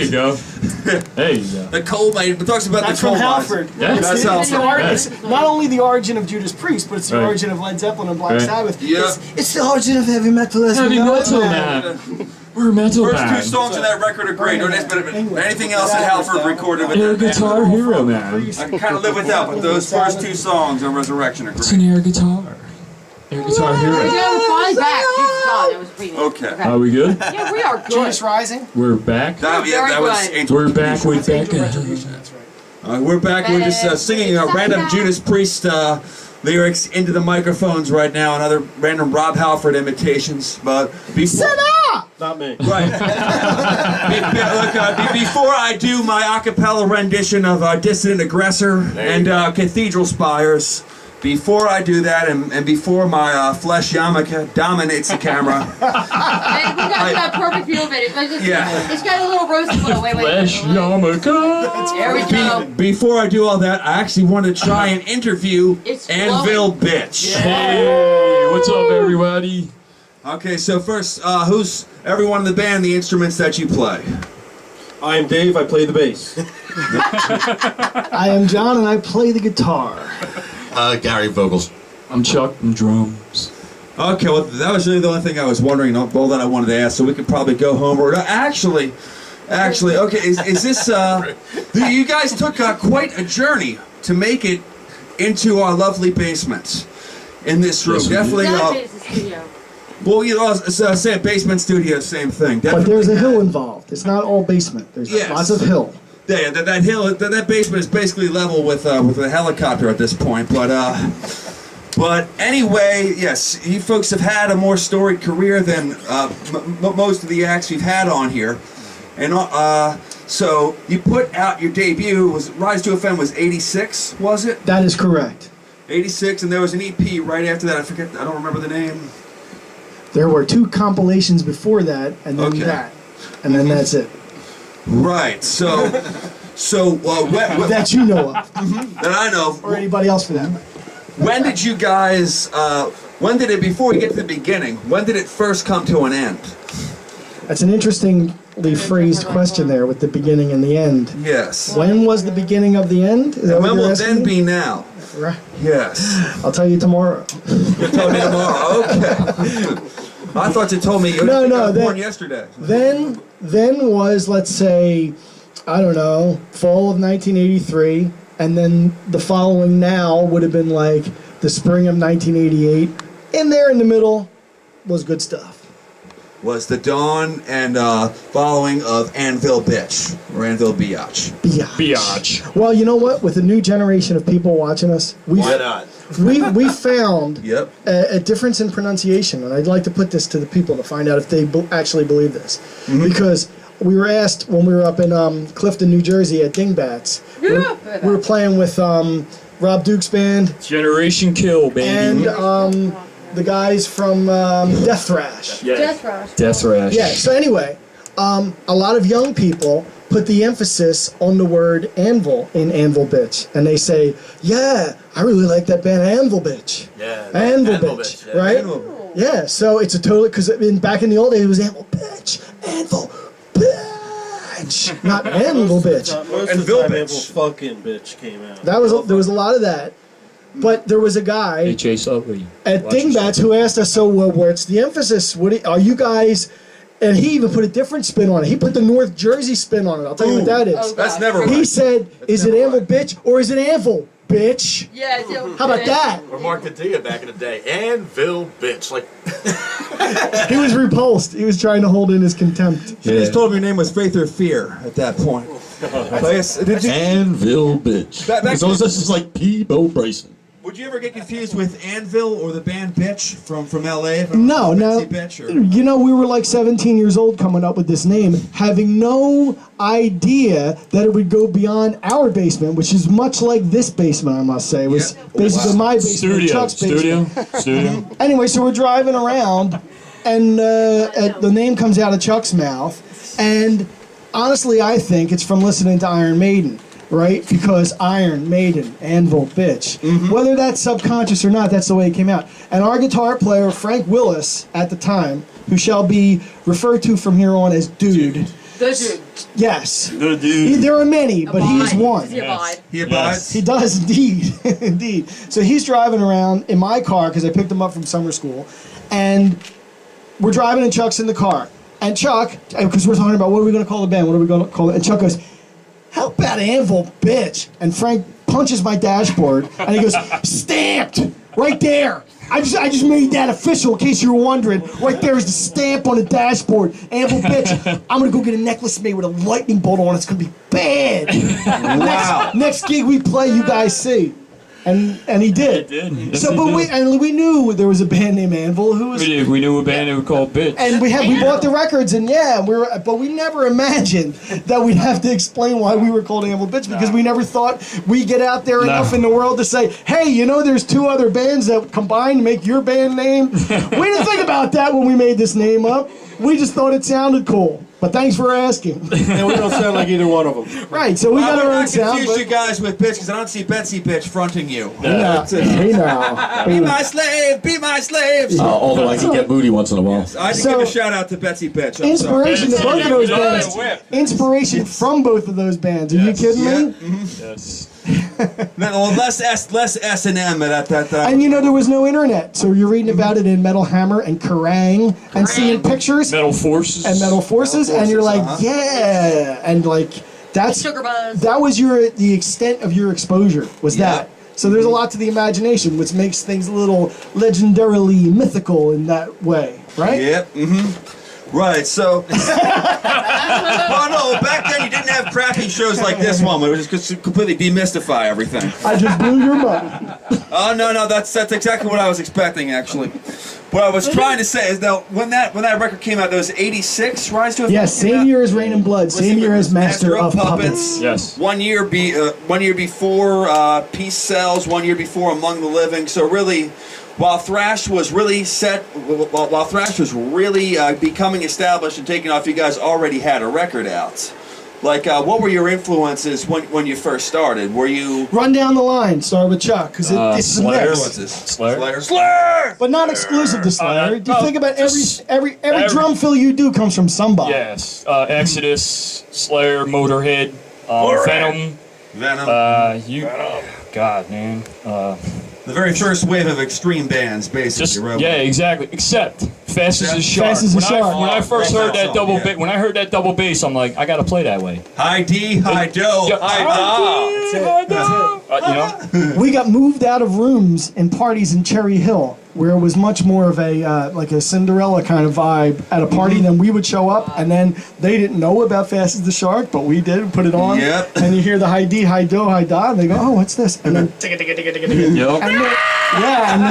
you go. There you go. The coal mine. It talks about That's the coal from mines. Halford. Yeah. That's It's not only the origin of Judas Priest, but it's the Right. origin of Led Zeppelin and Black Right. Sabbath. Yeah. It's the origin of heavy metal as we Heavy know it, metal, man. man. We're a metal First band. 2 songs on that record are great. Don't ask about anything else that Halford recorded with Air that band. guitar hero, man. I can kind of live without, but those first 2 songs on Resurrection are It's great. an air guitar. Air guitar We're hero. going flying back. Jesus God, that was pretty neat. Okay. Are we good? Yeah, we are good. Judas Rising. We're back. That was Very Angel We're back with Angel Becca. Retribution, that's right. We're back. We're just singing random Judas Priest lyrics into the microphones right now, and other random Rob Halford imitations. But before, Not me. right. Before I do my a cappella rendition of Dissident Aggressor and Cathedral Spires, before I do that, and before my flesh yarmulke dominates the camera, And we got that perfect view of it. It's got a little rosy glow. Wait. Flesh yarmulke. There we go. before I do all that, I actually wanted to try and interview It's ANVIL Bitch. Hey, what's up, everybody? Okay, so first, who's everyone in the band, the instruments that you play? I am Dave, I play the bass. I am John, and I play the guitar. Gary Vogels. I'm Chuck from drums. Okay, well, that was really the only thing I was wondering, all that I wanted to ask, so we could probably go home. Or actually, okay, is this, you guys took quite a journey to make it into our lovely basement in this room. Yes, we did. Definitely, It's a studio. well, you know, say a basement studio, same thing. But Definitely. there's a hill involved. It's not all basement. There's Yes. lots of hill. Yeah, that hill, that basement is basically level with a helicopter at this point. But anyway, yes, you folks have had a more storied career than most of the acts we've had on here, and so you put out your debut. Was Rise to Offend was '86, was it? That is correct. '86, and there was an EP right after that. I don't remember the name. There were 2 compilations before that, and then Okay. that. And then that's it. Right. So That you know of. that I know. Or anybody else for that. When did you guys? When did it? Before we get to the beginning, when did it first come to an end? That's an interestingly phrased question there with the beginning and the end. Yes. When was the beginning of the end? Is that what When you're will asking then me? be now? Right. Yes. I'll tell you tomorrow. You'll tell me tomorrow. Okay. I thought you told me you No, were that- born yesterday. Then was, let's say, I don't know, fall of 1983, and then the following now would have been like the spring of 1988. In there in the middle was good stuff. Was the dawn and following of ANVIL Bitch or ANVIL Biatch? Biatch. Well, you know what? With the new generation of people watching us, Why not? we found Yep. a difference in pronunciation, and I'd like to put this to the people to find out if they actually believe this. Because we were asked when we were up in Clifton, New Jersey at Dingbats. We were playing with Rob Duke's band Generation Kill, baby. and the guys from Death Thrash. Death Rush. Death Rash. Yeah, so anyway, a lot of young people put the emphasis on the word anvil in ANVIL Bitch. And they say, yeah, I really like that band ANVIL Bitch. Yeah. ANVIL Bitch, yeah. right? Yeah, so it's a total, because back in the old days it was ANVIL Bitch, ANVIL Bitch, not ANVIL Bitch. Most And of the Bill time, Bitch. Anvil fucking bitch came out. There was a lot of that. But there was a guy Hey, Chase Utley. at Watch Dingbats yourself. who asked us, so where's the emphasis? Are you guys, and he even put a different spin on it. He put the North Jersey spin on it. I'll tell you what that is. Oh, That's God. never He right. said, is it never ANVIL Bitch or is it ANVIL Bitch? Yeah. How about that? Or Mark Cadilla back in the day. ANVIL Bitch. Like, He was repulsed. He was trying to hold in his contempt. You just told me your name was Faith or Fear at that point. But yes, did you, ANVIL Bitch. Back- So this is like P-Bo Bryson. would you ever get confused with ANVIL or the band Bitch from LA? No, no. Bitch or? You know, we were like 17 years old coming up with this name, having no idea that it would go beyond our basement, which is much like this basement, I must say. It was Yeah. basically Wow. my basement, Chuck's basement. Studio. Anyway, so we're driving around, and the name comes out of Chuck's mouth, and honestly, I think it's from listening to Iron Maiden, right? Because Iron Maiden, Anvil Bitch. Whether that's subconscious or not, that's the way it came out. And our guitar player, Frank Willis, at the time, who shall be referred to from here on as Dude, The dude. Yes. The dude. There are many, but he is Abide. one. Does he abide? He abides. He does indeed, indeed. So he's driving around in my car because I picked him up from summer school, and we're driving and Chuck's in the car. And Chuck, because we're talking about what are we going to call the band? What are we going to call it? And Chuck goes, "How about Anvil, bitch?" And Frank punches my dashboard, and he goes, "Stamped right there. I just made that official in case you were wondering. Right there is the stamp on the dashboard. Anvil, bitch. I'm gonna go get a necklace made with a lightning bolt on it. It's gonna be bad." Wow. Next gig we play, you guys see. And he did. He did. Yes, So, he but did. we knew there was a band named Anvil who was. We knew a band that was called Bitch. And we bought the records, and but we never imagined that we'd have to explain why we were called Anvil Bitch, because we never thought we'd get out there enough in the world to say, "Hey, there's two other bands that combine to make your band name." We didn't think about that when we made this name up. We just thought it sounded cool. But thanks for asking. And we don't sound like either one of them. Right, so we got I our would own not sound. confuse you guys with bitch because I don't see Betsy bitch fronting you. Hey now. Be my slave, be my slave. Although I can get booty once in a while. I had to So- give a shout out to Betsy bitch. I'm Inspiration to both of those Yeah. bands. Inspiration from both of those bands. Are you kidding me? Yes. No, less S and M at that time. And there was no internet, so you're reading about it in Metal Hammer and Kerrang and seeing pictures Metal Forces. and Metal Forces, and you're like, uh-huh. yeah, and like that's Sugar Buzz. that was the extent of your exposure was Yeah. that. So there's a lot to the imagination, which makes things a little legendarily mythical in that way, right? Yep. Right. So. Well, no. Back then you didn't have crappy shows like this one. It was just completely demystify everything. I just blew your mind. Oh no, that's exactly what I was expecting actually. What I was trying to say is that when that record came out, that was '86. Rise to a Yes, Fall came same out? year as Rain and Blood, same year as Master of Puppets. Yes. 1 year before Peace Sells, 1 year before Among the Living. So really, while thrash was really becoming established and taking off, you guys already had a record out. Like, what were your influences when you first started? Were you Run down the line. Start with Chuck, because it's a Slayer. mix. Slayer. But not exclusive to Slayer. You no, think about just every every- drum fill you do comes from somebody. Yes. Exodus, Slayer, Motorhead, Venom. Venom? God, man. The very first wave of extreme bands, basically. Just right? yeah, exactly. Except Fast as a Shark. Fast as a When Shark. when I first Love heard that that double song, yeah. bass, when I heard that double bass, I'm like, I gotta play that way. High D, high do, high da. We got moved out of rooms and parties in Cherry Hill, where it was much more of a like a Cinderella kind of vibe at a party. Then we would show up, and then they didn't know about Fast as the Shark, but we did. Put it on, Yep. and you hear the high D, high do, high da, and they go, "Oh, what's this?" And then Yup. and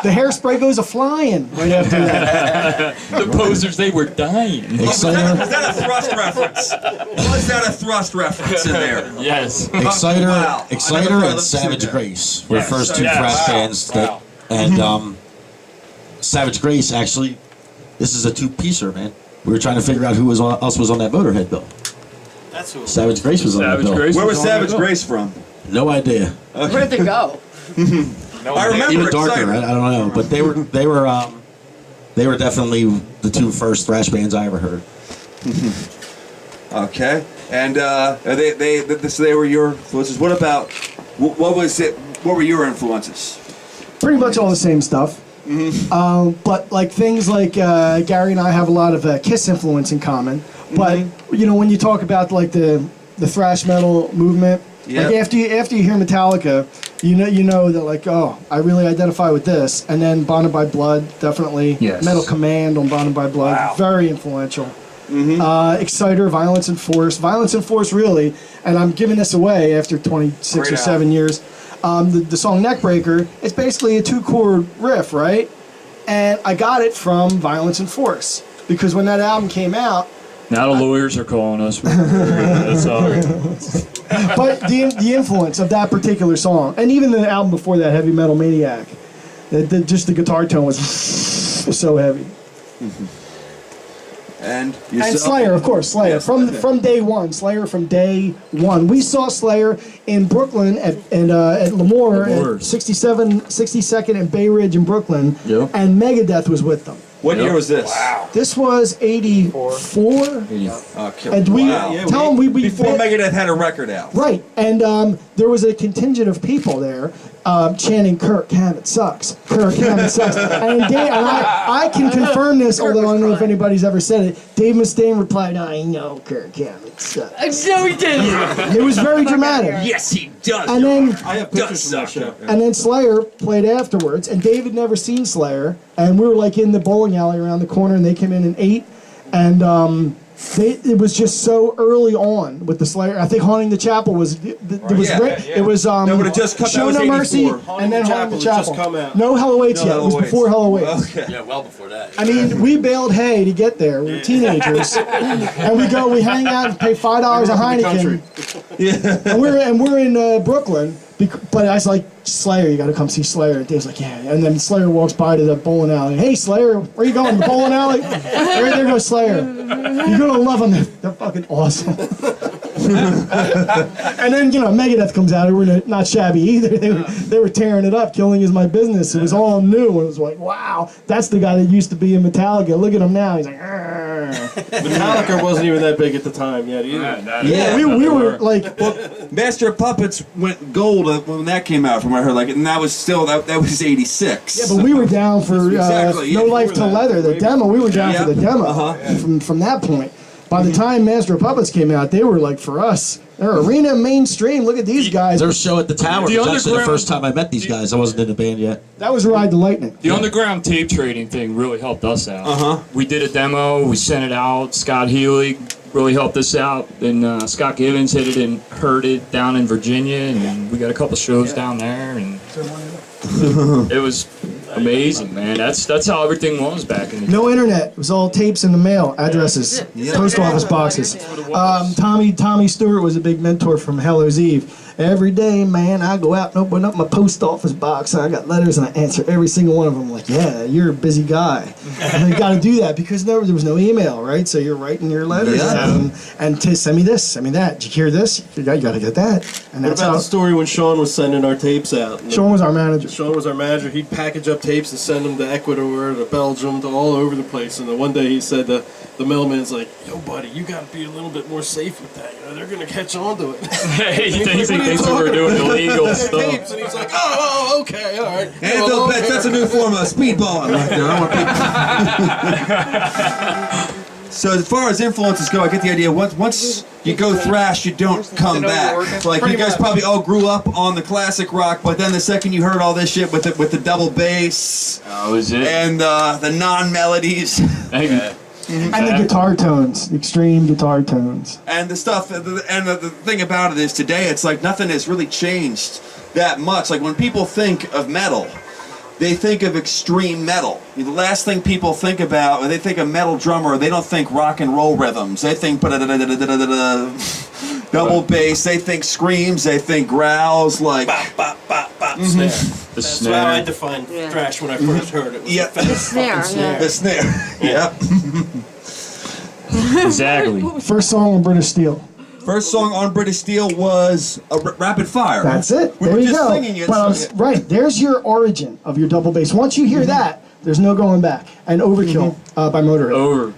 the hairspray goes a flying right after that. The posers, they were dying. Was that a thrust reference? Was that a thrust reference in there? Yes. Exciter, Wow. I Exciter, never thought and of Savage that. Grace were Yes. the first two Yes. thrash Wow. bands that, and Savage Grace actually. This is a two-piecer, man. We were trying to figure out who else was on that Motorhead bill. That's who. Savage Grace was on that Savage bill. Grace. Where was on the Savage bill. Grace from? No idea. Where did they go? I remember Even darker. Exciter. I don't know, but they were definitely the two first thrash bands I ever heard. Okay, and they were your influences. What about what was it? What were your influences? Pretty much all the same stuff. But like things like Gary and I have a lot of Kiss influence in common. But when you talk about like the thrash metal movement, like Yep. after you hear Metallica, you know that like, oh, I really identify with this. And then Bonded by Blood, definitely. Yes. Metal Command on Bonded by Blood, very influential. Exciter, Violence and Force really, and I'm giving this away after 26 or 7 years. The song Neckbreaker, it's basically a 2-chord riff, right? And I got it from Violence and Force, because when that album came out, Now the lawyers are calling us. That's all. but the influence of that particular song, and even the album before that, Heavy Metal Maniac, just the guitar tone was so heavy. And Slayer, of course, Slayer. Yes, from okay. from day one, Slayer from day one. We saw Slayer in Brooklyn at Lemoore Lemoore. at 62nd and Bay Ridge in Brooklyn, Yep. and Megadeth was with them. What year was this? This was 84. Okay. And we Yeah, tell them we Before Megadeth had a record out. right, and there was a contingent of people there chanting "Kirk Hammett sucks, Kirk Hammett sucks," and I can confirm this, although I don't know if anybody's ever said it. Dave Mustaine replied, "I know Kirk Hammett sucks." No, he didn't. It was very dramatic. Yes, he does. And then I have pictures from that show. And then Slayer played afterwards, and Dave had never seen Slayer, and we were like in the bowling alley around the corner, and they came in and ate, and it was just so early on with the Slayer. I think Haunting the Chapel was it was Yeah, great. It was That would've just come- that Show was No Mercy, 84. and then Haunting the Chapel had just Chapel. come out. No Hell Awaits No yet. Hell It was Awaits. before Hell Awaits. Okay. Yeah, well before that. I mean, we bailed hay to get there. We were teenagers, and we hang out and pay $5 a Heineken. Yeah. And we're in Brooklyn, but I was like, Slayer, you got to come see Slayer. And Dave's like, yeah. And then Slayer walks by to the bowling alley. Hey, Slayer, where you going? The bowling alley? Right there goes Slayer. You're gonna love them. They're fucking awesome. And then Megadeth comes out. They were not shabby either. They were tearing it up. Killing Is My Business. It was all new. And it was like, wow, that's the guy that used to be in Metallica. Look at him now. He's like, "Arr." Metallica wasn't even that big at the time yet either. Yeah, we were like, Master of Puppets went gold when that came out, from what I heard. Like, and that was still that was '86. yeah, but we were down for Exactly, yeah, No we Life were to that. Leather, the demo. We were down Yeah. for the demo Uh-huh. from that point. By the time Master of Puppets came out, they were like, for us, they're arena mainstream. Look at these guys. Their show at the Tower The was actually the underground- first time I met these guys. I wasn't in the band yet. That was Ride the Lightning. The underground tape trading thing really helped us out. We did a demo, we sent it out. Scott Healy really helped us out. Then Scott Givens hit it and heard it down in Virginia, and we got a couple shows down there, and it was amazing, man. That's how everything was back in the No internet. It was all tapes in the mail, addresses, post office boxes. Tommy Stewart was a big mentor from Hellow's Eve. Every day, man, I go out and open up my post office box, and I got letters, and I answer every single one of them. Like, yeah, you're a busy guy. And you got to do that because there was no email, right? So you're writing your letters and to send me this, send me that. Did you hear this? You got to get that. And What that's about how the story when Sean was sending our tapes out? And Sean was our manager. Sean was our manager. He'd package up tapes and send them to Ecuador, to Belgium, to all over the place. And then one day he said to the mailman's like, "Yo, buddy, you got to be a little bit more safe with that. They're gonna catch on to it." He He's thinks like, "What are you we were talking doing about? illegal Their stuff. tapes." And he's like, "Oh, okay, all right." Anvil Well, bets, that's a new form of speedballing right there. I want people. So as far as influences go, I get the idea. Once you go thrash, you don't come back. Like you guys probably all grew up on the classic rock, but then the second you heard all this shit with the double bass That was it. and the non-melodies And the guitar tones, extreme guitar tones. and the stuff, and the thing about it is today it's like nothing has really changed that much. Like when people think of metal, they think of extreme metal. The last thing people think about when they think of metal drummer, they don't think rock and roll rhythms. They think double bass. They think screams. They think growls. Like snare. The That's how I snare. defined Yeah. thrash when I first heard it. Was Yep. the Snare, yeah. the snare. Yep. Exactly. First song on British Steel. First song on British Steel was Rapid Fire. That's it. We There were you just go. singing it. But so- right, there's your origin of your double bass. Once you hear that, there's no going back. And Overkill by Motorhead. Over.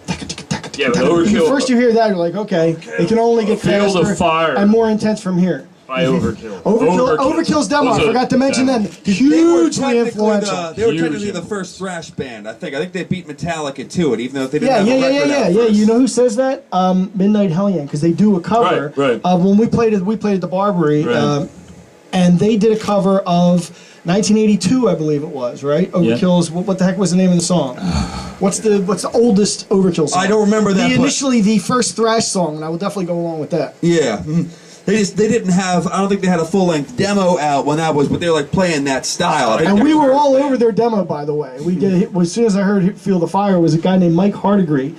Yeah, but Overkill. First you hear that, you're like, okay, it can only get Feel the faster fire. and more intense from here. by Overkill. Overkill's demo. I Was a forgot to mention demo. them. Hugely technically influential. They were Huge technically the first thrash band. I think they beat Metallica to it, even though they didn't Yeah, have yeah, a yeah, record yeah, out yeah. first. You know who says that? Midnight Hellion, because they do a cover Right, right. of when we played at the Barbary, Right. and they did a cover of 1982, I believe it was, right? Overkill's. What the heck was the name of the song? What's the oldest Overkill song? I don't remember that, but- Initially, the first thrash song, and I will definitely go along with that. Yeah. Mhm. They didn't have. I don't think they had a full length demo out when that was, but they were like playing that style. I think And they we were all over their demo, by the way. We did. As soon as I heard "Feel the Fire," it was a guy named Mike Hardigree.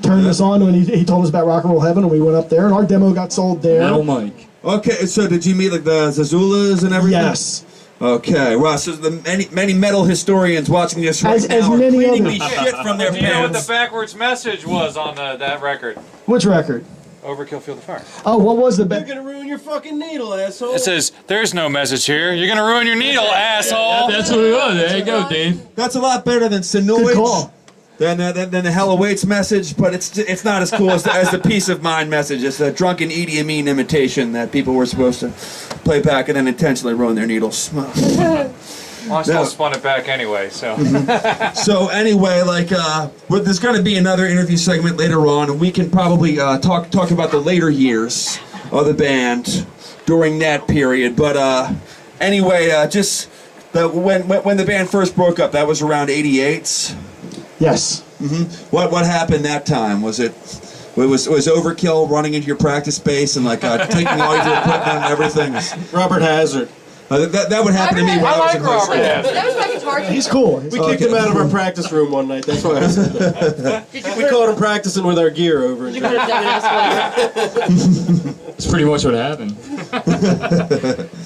Turned us on when he told us about Rock and Roll Heaven, and we went up there, and our demo got sold there. Metal Mike. Okay, so did you meet like the Zazulas and everything? Yes. Okay, well, so the many metal historians watching this right As now are many cleaning others. the shit from their Do you know what the pants. backwards message was on that record? Which record? Overkill, Feel the Fire. Oh, what was the You're best? gonna ruin your fucking needle, asshole. It says, "There's no message here. You're gonna ruin your needle, asshole." That's what it was. There you go, Dave. That's a lot better than Good Sinoid. call. Then the Hell Awaits message, but it's not as cool as the Peace of Mind message. It's a drunken Idi Amin imitation that people were supposed to play back and then intentionally ruin their needles. Well, I still spun it back anyway, so. So anyway, there's going to be another interview segment later on, and we can probably talk about the later years of the band during that period. But anyway, when the band first broke up, that was around '88. Yes. What happened that time? Was overkill running into your practice space and taking all your equipment and everything? Robert Hazard. That would happen to me when I was in high school. That was my guitar teacher. He's cool. We kicked him out of our practice room one night. That's why I said that. We caught him practicing with our gear over. Did you put it down escalator? That's pretty much what happened.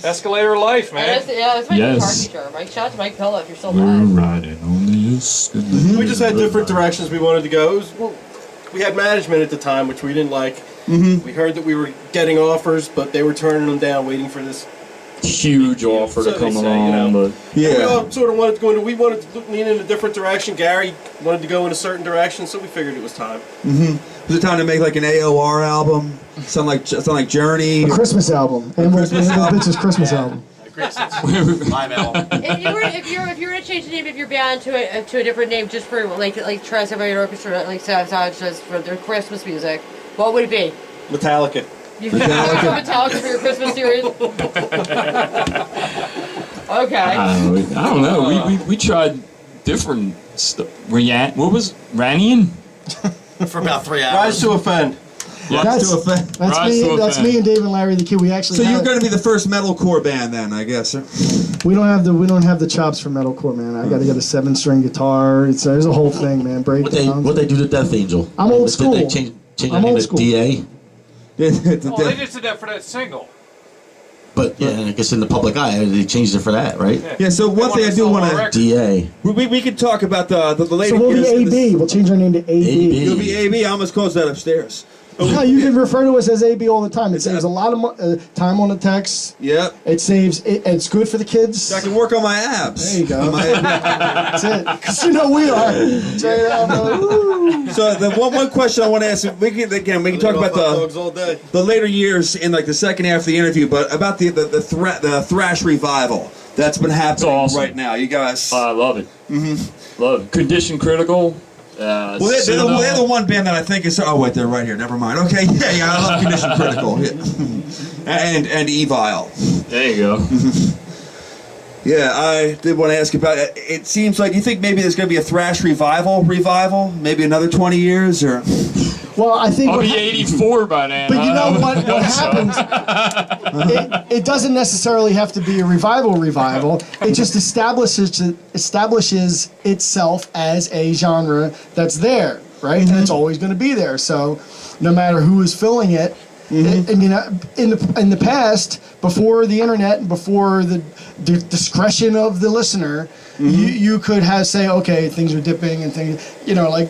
Escalator life, man. That's my Yes. guitar teacher. Shout out to Mike Pella if you're still We're alive. riding on the escalator. We just had different directions we wanted to go. We had management at the time, which we didn't like. We heard that we were getting offers, but they were turning them down, waiting for this Huge offer So to they come say, along, but We all sort of wanted to go into. We wanted to lean in a different direction. Gary wanted to go in a certain direction, so we figured it was time. Was it time to make an AOR album? Sound like Journey? A Christmas album. And Christmas album? Bitch's Christmas album. Live album. If you're gonna change the name of your band to a different name just for like Tri-Symphony Orchestra, like Savage does for their Christmas music, what would it be? Metallica. You could go Metallica for your Christmas series. Okay. I don't know. We tried different stuff. What was Ranian? For about 3 hours. Rise to Offend. That's me and Dave and Larry the Kid. We actually. So you're going to be the first metalcore band then, I guess. Huh? We don't have the chops for metalcore, man. I got to get a 7-string guitar. There's a whole thing, man. What they do to Death Angel? I'm old school. Did they change their I'm name old to school. DA? Well, they just did that for that single. But yeah, I guess in the public eye, they changed it for that, right? Yeah. So one thing I do want to. DA. We could talk about the later So we'll be years. AB. We'll change our name to AB. You'll be AB. I almost closed that upstairs. No, you can refer to us as AB all the time. It saves a lot of time on the text. Yep. It saves. It's good for the kids. I can work on my abs. There you go. That's it. Because you know we are. So the one question I want to ask, we can talk about dogs all day. the later years in the second half of the interview, but about the thrash revival that's been happening awesome. right now. You guys. I love it. Love it. Condition Critical. Well, they're the one band that I think is. Oh, wait, they're right here. Never mind. Okay, yeah, I love Condition Critical. Yeah. and Evile. There you go. Yeah, I did want to ask about it. It seems like you think maybe there's going to be a thrash revival, maybe another 20 years, or. Well, I think. I'll be 84 by then. But you know what happens? It doesn't necessarily have to be a revival. It just establishes itself as a genre that's there, right? And it's always going to be there. So no matter who is filling it, and you know, in the past, before the internet and before the discretion of the listener, you could say, okay, things are dipping and things, you know, like.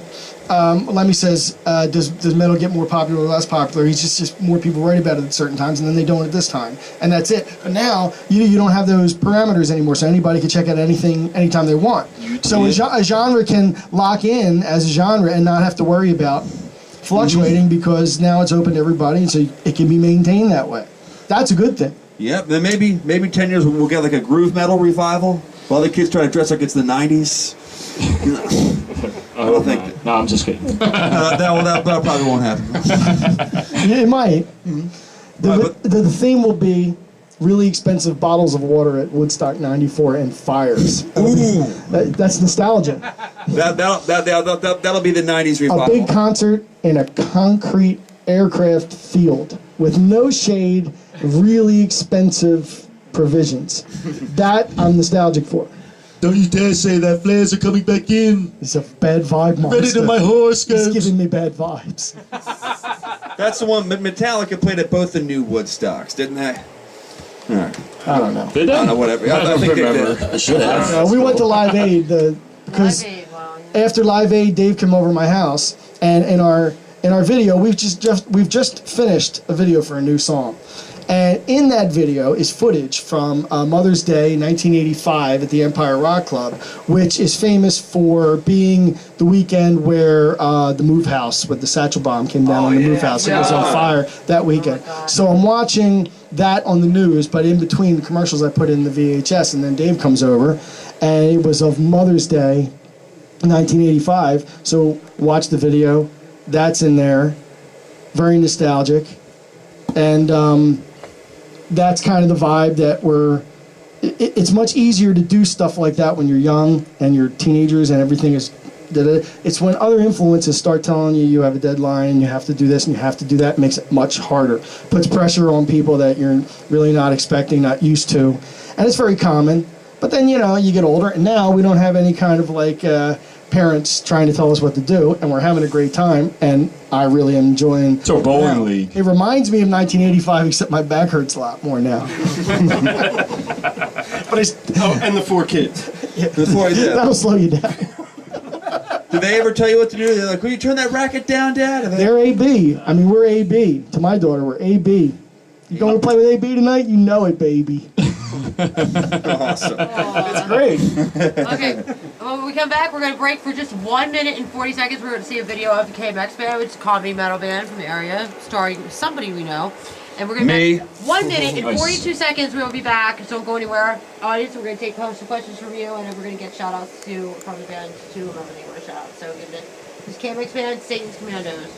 Lemmy says, does metal get more popular or less popular? He's just more people write about it at certain times, and then they don't at this time, and that's it. But now you don't have those parameters anymore, so anybody can check out anything anytime they want. So a genre can lock in as a genre and not have to worry about fluctuating because now it's open to everybody, and so it can be maintained that way. That's a good thing. Yep. Then maybe 10 years we'll get like a groove metal revival while the kids try to dress like it's the 90s. I don't think. No, I'm just kidding. That probably won't happen. It might. The theme will be really expensive bottles of water at Woodstock '94 and fires. That's nostalgia. That'll be the 90s revival. A big concert in a concrete aircraft field with no shade, really expensive provisions. That I'm nostalgic for. Don't you dare say that. Flares are coming back in. It's a bad vibe monster. Ready to my horoscopes. It's giving me bad vibes. That's the one. Metallica played at both the new Woodstocks, didn't they? All right. I don't know. Did they? I don't know, whatever. I don't think they remember. did. I should have. We went to Live Aid because after Live Aid, Dave came over to my house, and in our video, we've just finished a video for a new song, And in that video is footage from Mother's Day 1985 at the Empire Rock Club, which is famous for being the weekend where the Move House with the satchel bomb came down on the Move House. It was on fire that weekend. So I'm watching that on the news, but in between the commercials I put in the VHS, and then Dave comes over, and it was of Mother's Day 1985. So watch the video. That's in there. Very nostalgic. And that's kind of the vibe that it's much easier to do stuff like that when you're young and you're teenagers and everything is, it's when other influences start telling you you have a deadline and you have to do this and you have to do that, it makes it much harder. Puts pressure on people that you're really not expecting, not used to. And it's very common. But then, you get older, and now we don't have any kind of like parents trying to tell us what to do, and we're having a great time, and I really am enjoying It's our bowling now. league. It reminds me of 1985, except my back hurts a lot more now. But And the 4 kids. that'll slow you down. Did they ever tell you what to do? They're like, will you turn that racket down, Dad? And They're AB. I mean, we're AB. To my daughter, we're AB. You going to play with AB tonight? You know it, baby. awesome. It's great. Okay, when we come back, we're going to break for just 1 minute and 40 seconds. We're going to see a video of the KMX band, which is a comedy metal band from the area, starring somebody we know. And we're going to Me. make 1 minute and 42 seconds. We'll be back. So don't go anywhere. Audience, we're going to take some questions from you, and then we're going to get shout outs from the band to whoever they want to shout out. So give it. This KMX band, Satan's Commandos.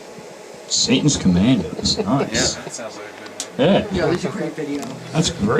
Satan's Commandos. Nice. That sounds like a good one. Yeah. Yeah, it's a great video. That's great.